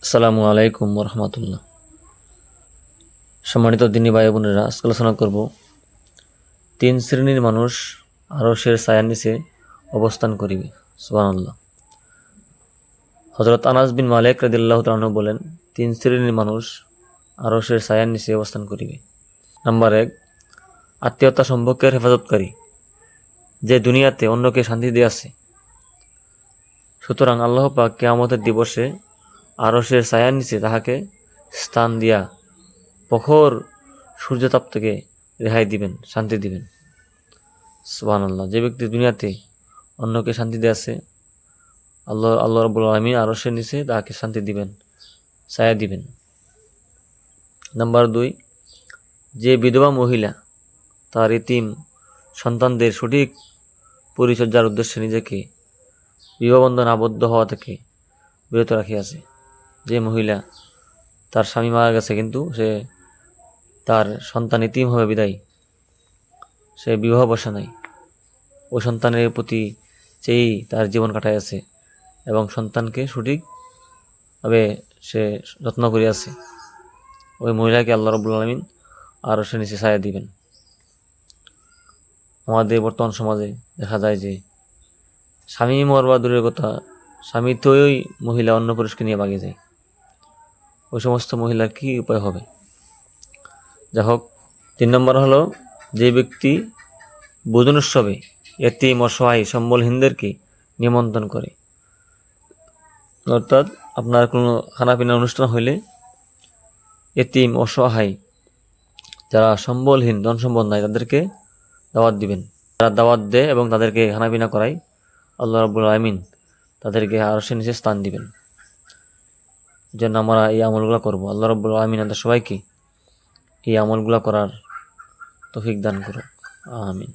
আসসালামু আলাইকুম রহমতুল্লাহ। সম্মানিত দিনী ভাই বোনেরা, আজকে আলোচনা করব 3 শ্রেণীর মানুষ আরশের ছায়ার নিচে অবস্থান করিবে। সুবহানাল্লাহ। হযরত আনাস বিন মালিক রাদিয়াল্লাহু তাআলা আনহু বলেন, 3 শ্রেণীর মানুষ আরশের ছায়ার নিচে অবস্থান করিবে। নাম্বার 1, আত্মীয়তা সম্পর্কের হেফাজতকারী, যে দুনিয়াতে অন্যকে শান্তি দিয়েছে। সুতরাং আল্লাহ পাক কিয়ামতের দিবসে আরশের ছায়ার নিচে তাহাকে স্থান দিয়া প্রখর সূর্যতাপ থেকে রেহাই দিবেন, শান্তি দিবেন। সুবহানাল্লাহ। যে ব্যক্তি দুনিয়াতে অন্যকে শান্তি দিয়েছে, আল্লাহ রাব্বুল আলামিন আরশের নিচে তাকে শান্তি দিবেন, ছায়া দিবেন। নাম্বার 2, যে বিধবা মহিলা তার ইতিম সন্তানদের সঠিক পরিচর্যার উদ্দেশ্যে নিজেকে বিবাহবন্ধন আবদ্ধ হওয়া থেকে বিরত রাখিয়াছে। যে মহিলা তার স্বামী মারা গেছে কিন্তু সে তার সন্তান ইতিম হবে বিদায় সে বিবাহ বসে নাই, ওই সন্তানের প্রতি চেয়েই তার জীবন কাটাইয়াছে এবং সন্তানকে সঠিকভাবে সে যত্ন করিয়াছে, ওই মহিলাকে আল্লাহ রাব্বুল আলামিন আরশের নিচে ছায়া দিবেন। আমাদের বর্তমান সমাজে দেখা যায় যে স্বামী মরবা দূরের কথা, স্বামী তো ওই মহিলা অন্য পুরুষকে নিয়ে ভাগে যায়। ওই সমস্ত মহিলার কি উপায় হবে? যাই হোক, 3 নম্বর হলো, যে ব্যক্তি ভোজন উৎসবে এতিম অসহায় সম্বলহীনদেরকে নিমন্ত্রণ করে। অর্থাৎ আপনার কোনো খানাপিনা অনুষ্ঠান হইলে এতিম অসহায় যারা সম্বলহীন, ধন সম্পদ নাই, তাদেরকে দাওয়াত দিবেন। যারা দাওয়াত দেয় এবং তাদেরকে খানাপিনা করায়, আল্লাহ রাব্বুল আলামিন তাদেরকে আরশের নিচে স্থান দিবেন। যেন আমরা এই আমলগুলো করবো। আল্লাহ রাব্বুল আলামিন আমাদের সবাইকে এই আমলগুলো করার তৌফিক দান করুন। আমিন।